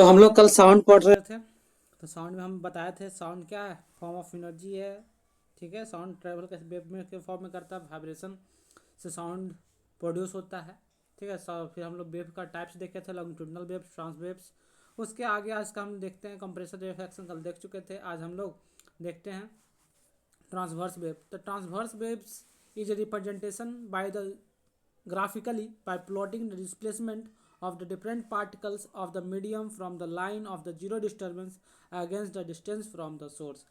तो हम लोग कल साउंड पढ़ रहे थे। तो साउंड में हम बताए थे साउंड क्या है, फॉर्म ऑफ एनर्जी है। ठीक है, साउंड ट्रेवल कैसे वेव में के फॉर्म में करता है, वाइब्रेशन से साउंड प्रोड्यूस होता है। ठीक है, फिर हम लोग वेव का टाइप्स देखे थे, लॉन्गिट्यूडनल वेव्स, ट्रांस वेव्स। उसके आगे आज का हम देखते हैं कंप्रेसर वेव एक्शन, कल देख चुके थे। आज हम लोग देखते हैं ट्रांसवर्स वेव। तो transverse waves is a representation by the graphically by plotting the displacement of the different particles of the medium from the line of the zero disturbance against the distance from the source।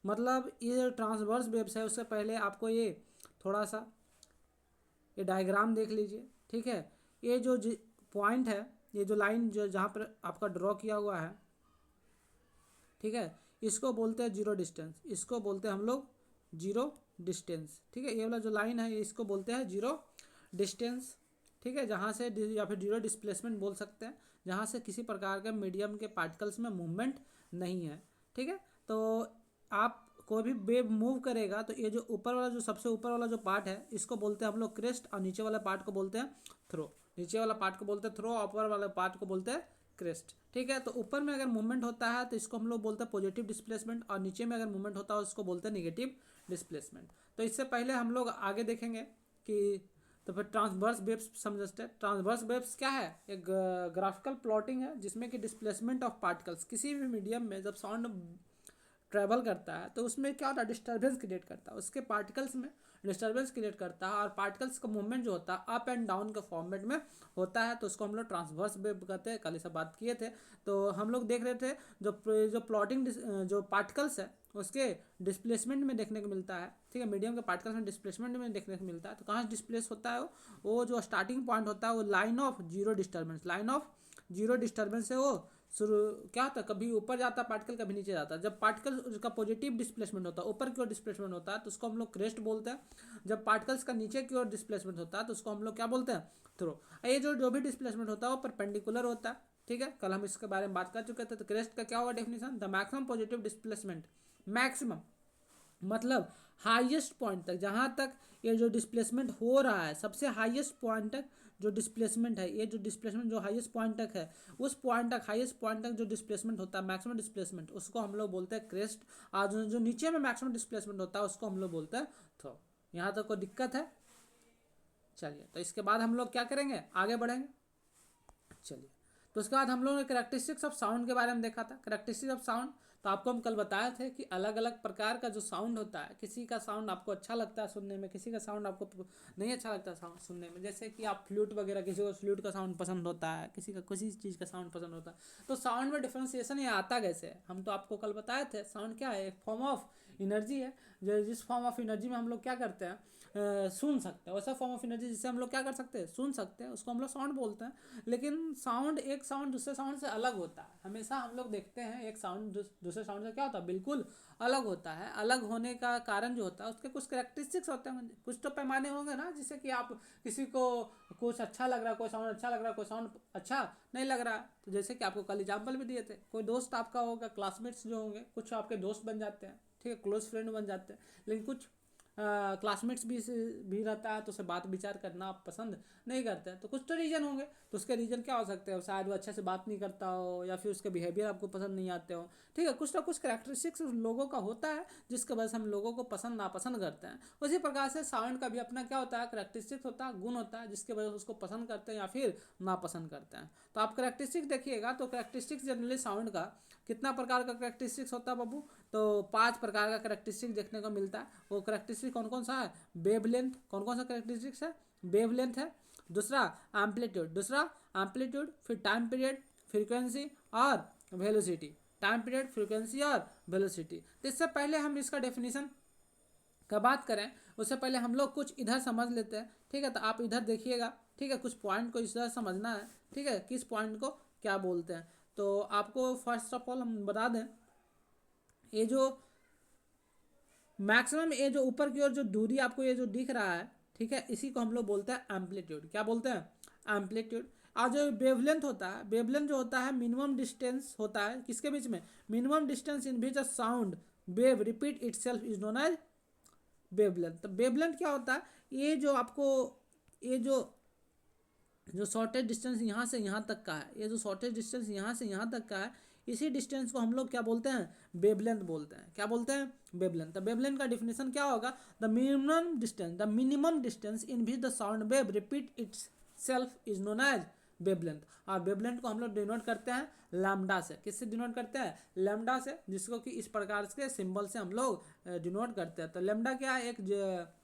मतलब ये transverse waves है, उससे पहले आपको ये थोड़ा सा ये डायग्राम देख लीजिए। ठीक है, ये जो पॉइंट है, ये जो लाइन जो जहाँ पर आपका ड्रॉ किया हुआ है, ठीक है, इसको बोलते हैं जीरो डिस्टेंस, इसको बोलते हैं हम लोग जीरो डिस्टेंस। ठीक है, ये वाला जो लाइन है इसको बोलते हैं जीरो डिस्टेंस। ठीक है, जहाँ से या फिर जीरो डिस्प्लेसमेंट बोल सकते हैं, जहाँ से किसी प्रकार के मीडियम के पार्टिकल्स में मूवमेंट नहीं है। ठीक है, तो आप कोई भी वेव मूव करेगा तो ये जो ऊपर वाला जो सबसे ऊपर वाला जो पार्ट है इसको बोलते हैं हम लोग क्रेस्ट, और नीचे वाला पार्ट को बोलते हैं थ्रो। नीचे वाला पार्ट को बोलते हैं थ्रो, ऊपर वाला पार्ट को बोलते हैं क्रेस्ट। ठीक है, तो ऊपर में अगर मूवमेंट होता है तो इसको हम लोग बोलते हैं पॉजिटिव डिस्प्लेसमेंट, और नीचे में अगर मूवमेंट होता है उसको बोलते हैं निगेटिव डिस्प्लेसमेंट। तो इससे पहले हम लोग आगे देखेंगे कि तो फिर ट्रांसवर्स वेव्स समझते हैं। ट्रांसवर्स वेव्स क्या है, एक ग्राफिकल प्लॉटिंग है जिसमें कि डिस्प्लेसमेंट ऑफ पार्टिकल्स किसी भी मीडियम में जब साउंड ट्रैवल करता है तो उसमें क्या होता है, डिस्टर्बेंस क्रिएट करता है, उसके पार्टिकल्स में डिस्टर्बेंस क्रिएट करता है, और पार्टिकल्स का मूवमेंट जो होता है अप एंड डाउन के फॉर्मेट में होता है, तो उसको हम लोग ट्रांसवर्स वेव कहते हैं। कल ये सब बात किए थे। तो हम लोग देख रहे थे जो प्लॉटिंग जो पार्टिकल्स है उसके डिस्प्लेसमेंट में देखने को मिलता है। ठीक है, मीडियम के पार्टिकल्स में डिस्प्लेसमेंट में देखने को मिलता है। तो कहाँ से डिस्प्लेस होता है वो जो स्टार्टिंग पॉइंट होता है वो line of zero disturbance, line of zero disturbance से वो शुरू क्या होता है, कभी ऊपर जाता है पार्टिकल, कभी नीचे जाता है। जब पार्टिकल उसका पॉजिटिव डिस्प्लेसमेंट होता है, ऊपर की ओर डिस्प्लेसमेंट होता है, तो उसको हम लोग क्रेस्ट बोलते हैं। जब पार्टिकल्स का नीचे की ओर डिस्प्लेसमेंट होता है तो उसको हम लोग क्या बोलते हैं, थ्रो। ये जो भी डिस्प्लेसमेंट होता है वो परपेंडिकुलर होता है। ठीक है, कल हम इसके बारे में बात कर चुके थे। तो क्रेस्ट का क्या होगा definition, the maximum positive displacement, maximum मतलब हाईएस्ट पॉइंट तक, जहाँ तक ये जो डिस्प्लेसमेंट हो रहा है सबसे हाईएस्ट पॉइंट तक जो डिस्प्लेसमेंट है, ये जो डिस्प्लेसमेंट जो हाईएस्ट पॉइंट तक है उस पॉइंट तक, हाईएस्ट पॉइंट तक जो डिस्प्लेसमेंट होता है मैक्सिमम डिस्प्लेसमेंट, उसको हम लोग बोलते हैं क्रेस्ट। और जो नीचे में मैक्सिमम डिस्प्लेसमेंट होता है उसको हम लोग बोलते हैं थ्रो। यहाँ तक कोई दिक्कत है? चलिए, तो इसके बाद हम लोग क्या करेंगे, आगे बढ़ेंगे। चलिए, तो उसके बाद हम लोगों ने करेक्टरिस्टिक्स ऑफ साउंड के बारे में देखा था। करेक्टरिस्टिक्स ऑफ साउंड, तो आपको हम कल बताए थे कि अलग अलग प्रकार का जो साउंड होता है, किसी का साउंड आपको अच्छा लगता है सुनने में, किसी का साउंड आपको नहीं अच्छा लगता साउंड सुनने में। जैसे कि आप फ्लूट वगैरह, किसी को फ्लूट का साउंड पसंद होता है, किसी का किसी चीज़ का साउंड पसंद होता है। तो साउंड में डिफ्रेंसिएशन ये आता कैसे है, हम तो आपको कल बताए थे। साउंड क्या है, एक फॉर्म ऑफ एनर्जी है, जो जिस फॉर्म ऑफ एनर्जी में हम लोग क्या करते हैं, सुन सकते हैं। वैसा फॉर्म ऑफ एनर्जी जिससे हम लोग क्या कर सकते हैं, सुन सकते हैं, उसको हम लोग साउंड बोलते हैं। लेकिन साउंड, एक साउंड दूसरे साउंड से अलग होता है। हमेशा हम लोग देखते हैं एक साउंड दूसरे साउंड से क्या होता है, बिल्कुल अलग होता है। अलग होने का कारण जो होता है उसके कुछ करेक्टरिस्टिक्स होते हैं, कुछ तो पैमाने होंगे ना, जिससे कि आप किसी को कुछ अच्छा लग रहा है, कोई साउंड अच्छा लग रहा है, कोई साउंड अच्छा नहीं लग रहा है। तो जैसे कि आपको कल एग्जाम्पल भी दिए थे, कोई दोस्त आपका होगा, क्लासमेट्स जो होंगे, कुछ आपके दोस्त बन जाते हैं, ठीक है, क्लोज फ्रेंड बन जाते हैं। लेकिन कुछ क्लासमेट्स भी रहता है तो उसे बात विचार करना आप पसंद नहीं करते हैं। तो कुछ तो रीज़न होंगे। तो उसके रीज़न क्या हो सकते हैं, शायद वो अच्छे से बात नहीं करता हो, या फिर उसके बिहेवियर आपको पसंद नहीं आते हो। ठीक है, कुछ ना कुछ कैरेक्टरिस्टिक्स लोगों का होता है जिसके वजह से हम लोगों को पसंद नापसंद करते हैं। उसी प्रकार से साउंड का भी अपना क्या होता है, कैरेक्टरिस्टिक्स होता है, गुण होता है, जिसके वजह से उसको पसंद करते हैं या फिर नापसंद करते हैं। तो आप कैरेक्टरिस्टिक्स देखिएगा, तो कैरेक्टरिस्टिक्स जनरली साउंड का कितना प्रकार का कैरेक्टरिस्टिक्स होता है बाबू, तो 5 प्रकार का कैरेक्टरिस्टिक्स देखने को मिलता है। वो कैरेक्टरिस्टिक कौन कौन सा है, वेवलेंथ, कौन कौन सा कैरेक्टरिस्टिक्स है, वेवलेंथ है। दूसरा एम्पलीट्यूड, फिर टाइम पीरियड, फ्रीक्वेंसी और वेलोसिटी। टाइम पीरियड, फ्रीक्वेंसी और वेलोसिटी। तो इससे पहले हम इसका डेफिनेशन का बात करें, उससे पहले हम लोग कुछ इधर समझ लेते हैं। ठीक है, तो आप इधर देखिएगा। ठीक है, कुछ पॉइंट को इधर समझना है। ठीक है, किस पॉइंट को क्या बोलते हैं। तो आपको फर्स्ट ऑफ ऑल हम बता दें, ये जो मैक्सिमम, ये जो ऊपर की ओर जो दूरी आपको ये जो दिख रहा है, ठीक है, इसी को हम लोग बोलते हैं एम्पलीट्यूड। क्या बोलते हैं, एम्पलीट्यूड। और जो वेवलेंथ होता है, वेवलेंथ जो होता है मिनिमम डिस्टेंस होता है किसके बीच में, मिनिमम डिस्टेंस इन बीच a sound wave repeat itself is known as wavelength. तो वेवलेंथ क्या होता है, ये जो आपको ये जो जो शॉर्टेज डिस्टेंस यहाँ से यहाँ तक का है, ये जो शॉर्टेज डिस्टेंस यहाँ से यहाँ तक का है, इसी डिस्टेंस को हम लोग क्या बोलते हैं, वेवलेंथ बोलते हैं। क्या बोलते हैं, वेवलेंथ। तो वेवलेंथ का डिफिनेशन क्या होगा, the minimum distance in which the sound wave repeat itself is known as wavelength. और वेवलेंथ को हम लोग डिनोट करते हैं लैम्डा से। किससे डिनोट करते हैं, लैम्डा से, जिसको कि इस प्रकार के सिंबल से हम लोग डिनोट करते हैं। तो लैम्डा क्या है, एक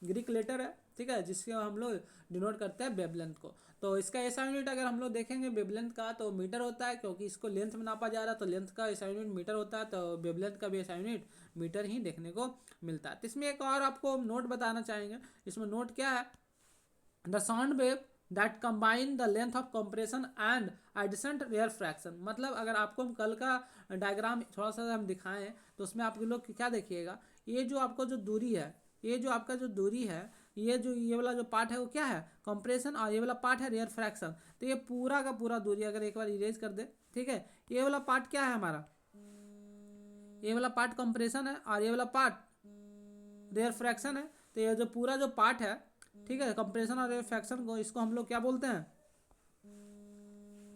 ग्रीक लेटर है, ठीक है, जिससे हम लोग डिनोट करते हैं वेवलेंथ को। तो इसका ऐसा यूनिट अगर हम लोग देखेंगे वेवलेंथ का तो मीटर होता है, क्योंकि इसको लेंथ में नापा जा रहा है, तो लेंथ का ऐसा यूनिट मीटर होता है, तो वेवलेंथ का भी ऐसा यूनिट मीटर ही देखने को मिलता है। तो इसमें एक और आपको नोट बताना चाहेंगे, इसमें नोट क्या है, the sound wave that combine the length of compression and addition rarefaction. मतलब अगर आपको हम कल का डायग्राम थोड़ा सा हम दिखाएं तो उसमें आप लोग क्या देखिएगा, ये जो आपको जो दूरी है, ये जो आपका जो दूरी है, ये वाला जो पार्ट है वो क्या है, कंप्रेशन, और ये वाला पार्ट है रेयर फ्रैक्शन। तो ये पूरा का पूरा दूरी अगर एक बार इरेज कर दे, ठीक है, ये वाला पार्ट क्या है हमारा, ये वाला पार्ट कंप्रेशन है और ये वाला पार्ट रेयर फ्रैक्शन है। तो ये जो पूरा जो पार्ट है, ठीक है, कंप्रेशन और रेयर फ्रैक्शन को, इसको हम लोग क्या बोलते हैं,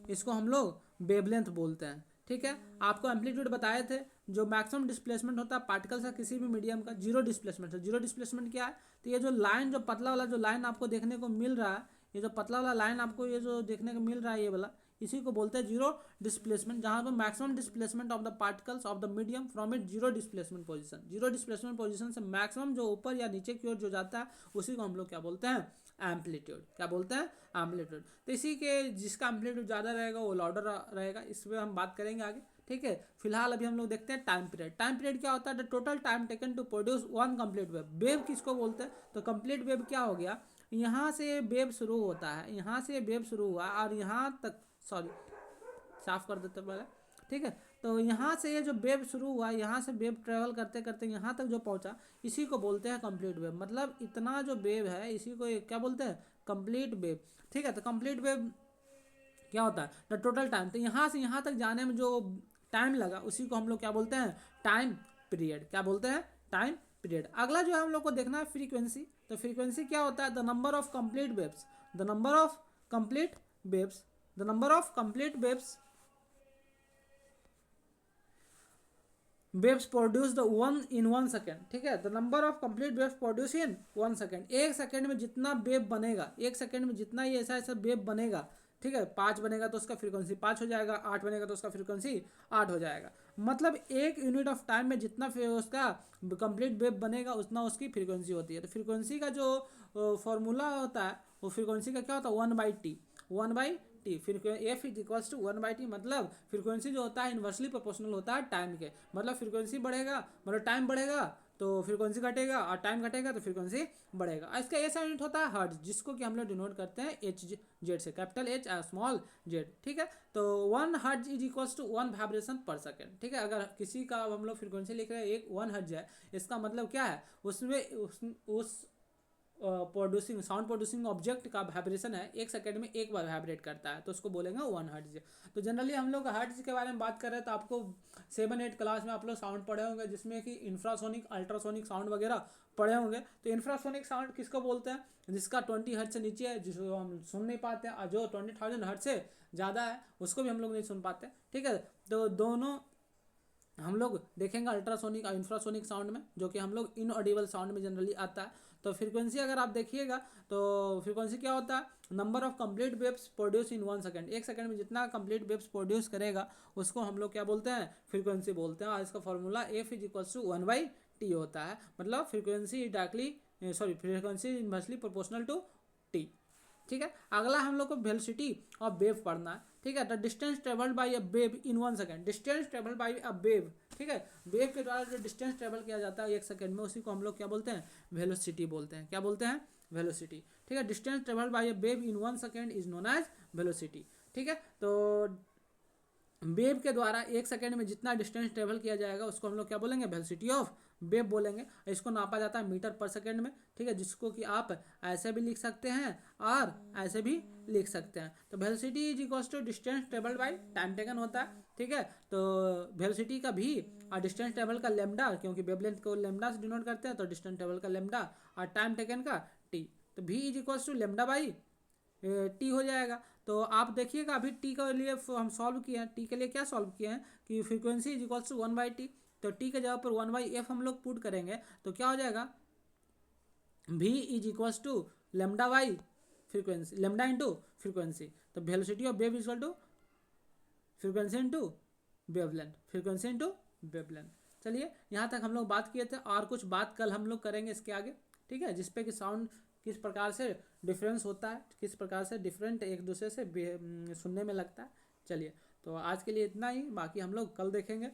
इसको हम लोग वेवलेंथ बोलते हैं। ठीक है, आपको एम्पलीट्यूड बताए थे, जो मैक्सिमम डिस्प्लेसमेंट होता है पार्टिकल्स का किसी भी मीडियम का, जीरो डिस्प्लेसमेंट है। जीरो डिस्प्लेसमेंट क्या है, तो ये जो लाइन, जो पतला वाला जो लाइन आपको देखने को मिल रहा है, ये जो पतला वाला लाइन आपको ये जो देखने को मिल रहा है, ये वाला, इसी को बोलते हैं जीरो डिस्प्लेसमेंट, जहाँ पर maximum displacement of the particles of the medium from it zero displacement position. Zero displacement position से मैक्सिमम जो ऊपर या नीचे की ओर जो जाता है, उसी को हम लोग क्या बोलते हैं, एम्पलीट्यूड। क्या बोलते हैं, एम्पलीट्यूड। तो इसी के जिसका एम्पलीट्यूड ज़्यादा रहेगा वो लाउडर रहेगा, इस पर हम बात करेंगे आगे। ठीक है, फिलहाल अभी हम लोग देखते हैं टाइम पीरियड। टाइम पीरियड क्या होता है, the total time taken to produce one complete wave. Wave किसको बोलते हैं, तो कंप्लीट वेव क्या हो गया, यहाँ से वेव शुरू होता है, यहाँ से वेव शुरू हुआ और यहाँ तक, सॉरी साफ कर देते पहले, ठीक है, तो यहाँ से ये जो वेव शुरू हुआ, यहाँ से वेव ट्रेवल करते करते यहाँ तक जो पहुँचा, इसी को बोलते हैं कंप्लीट वेव। मतलब इतना जो वेव है, इसी को क्या बोलते हैं, कंप्लीट वेव। ठीक है, तो कंप्लीट वेव क्या होता है, द टोटल टाइम, तो यहाँ से यहाँ तक जाने में जो टाइम लगा, उसी को हम लोग क्या बोलते हैं, टाइम पीरियड। क्या बोलते हैं, टाइम पीरियड। अगला जो है हम लोग को देखना है फ्रीक्वेंसी। तो फ्रीक्वेंसी क्या होता है, the number of complete waves, the number of complete waves, the number of complete waves waves produce the one in 1 second. ठीक है, the number of complete waves produce in 1 second. एक second में जितना wave बनेगा, एक second में जितना ये ऐसा ऐसा वेव बनेगा, ठीक है, 5 बनेगा तो उसका फ्रीक्वेंसी 5 हो जाएगा, 8 बनेगा तो उसका फ्रीक्वेंसी 8 हो जाएगा। मतलब एक यूनिट ऑफ टाइम में जितना उसका कंप्लीट वेव बनेगा, उतना उसकी फ्रीक्वेंसी होती है। तो फ्रीक्वेंसी का जो फॉर्मूला होता है, वो फ्रीक्वेंसी का क्या होता है, 1/t, 1/t। फिर F is equals to 1/t। मतलब फ्रीक्वेंसी जो होता है इन्वर्सली प्रोपोर्शनल होता है टाइम के। मतलब फ्रीक्वेंसी बढ़ेगा, मतलब टाइम बढ़ेगा तो फ्रीक्वेंसी घटेगा, और टाइम घटेगा तो फ्रीक्वेंसी बढ़ेगा। और इसका ऐसा यूनिट होता है हर्ट्ज, जिसको कि हम लोग डिनोट करते हैं एच जेड से, कैपिटल एच स्मॉल जेड। ठीक है, तो 1 hertz is equals to 1 vibration per second. ठीक है, अगर किसी का हम लोग फ्रीक्वेंसी लिख रहे हैं 1 हर्ट्ज है, इसका मतलब क्या है, उसमें उस प्रोड्यूसिंग साउंड प्रोड्यूसिंग ऑब्जेक्ट का वाइब्रेशन है, एक सेकंड में एक बार वाइब्रेट करता है, तो उसको बोलेंगे 1 हर्ट्ज। तो जनरली हम लोग हर्ट्ज के बारे में बात कर रहे हैं, तो आपको 7-8 क्लास में आप लोग साउंड पढ़े होंगे, जिसमें कि इंफ्रासोनिक, अल्ट्रासोनिक साउंड वगैरह पढ़े होंगे। तो इंफ्रासोनिक साउंड किसको बोलते हैं, जिसका 20 हर्ट्ज से नीचे है, जिसको हम सुन नहीं पाते हैं, और जो 20,000 हर्ट्ज से ज़्यादा है उसको भी हम लोग नहीं सुन पाते। ठीक है, तो दोनों हम लोग देखेंगे अल्ट्रासोनिक और इंफ्रासोनिक साउंड में, जो कि हम लोग इनऑडिबल साउंड में जनरली आता है। तो फ्रीक्वेंसी अगर आप देखिएगा तो फ्रीक्वेंसी क्या होता है, number of complete waves produce in 1 second. एक सेकंड में जितना कंप्लीट वेव्स प्रोड्यूस करेगा, उसको हम लोग क्या बोलते हैं, फ्रीक्वेंसी बोलते हैं। और इसका formula F is equals to 1/t होता है। मतलब frequency directly frequency inversely proportional to T. ठीक है, अगला हम लोग को वेलोसिटी ऑफ वेव पढ़ना है। ठीक है, the distance travelled by a wave in 1 second. Distance travelled by a wave, ठीक है, वेव के द्वारा जो डिस्टेंस ट्रेवल किया जाता है एक सेकंड में, उसी को हम लोग क्या बोलते हैं, वेलोसिटी बोलते हैं। क्या बोलते हैं, वेलोसिटी। ठीक है, distance travelled by a wave in 1 second is known as velocity. ठीक है, तो वेव के द्वारा एक सेकंड में जितना डिस्टेंस ट्रेवल किया जाएगा, उसको हम लोग क्या बोलेंगे, वेलोसिटी ऑफ वेव बोलेंगे। इसको नापा जाता है मीटर पर सेकंड में। ठीक है, जिसको कि आप ऐसे भी लिख सकते हैं और ऐसे भी लिख सकते हैं। तो velocity is equals to distance travelled by time taken होता है। ठीक है, तो वेलोसिटी का भी और डिस्टेंस ट्रेवल का लेमडा, क्योंकि वेवलेंथ को लेमडा से डिनोट करते हैं, तो डिस्टेंस ट्रेवल का लेमडा और टाइम टेकन का टी। तो भी is equals to lambda by T हो जाएगा। तो तो आप देखिएगा अभी टी के लिए हम सॉल्व किए हैं, टी के लिए क्या सॉल्व किए हैं कि frequency is equals to 1/t, तो टी के जगह पर 1/f हम लोग पुट करेंगे तो क्या हो जाएगा, v is equals to lambda by frequency, lambda into frequency, तो velocity of wave is equal to frequency into wavelength, frequency into wavelength. चलिए यहाँ तक हम लोग बात किए थे, और कुछ बात कल हम लोग करेंगे इसके आगे, ठीक है, जिसपे कि साउंड किस प्रकार से डिफरेंस होता है, किस प्रकार से डिफरेंट एक दूसरे से सुनने में लगता है। चलिए तो आज के लिए इतना ही, बाकी हम लोग कल देखेंगे।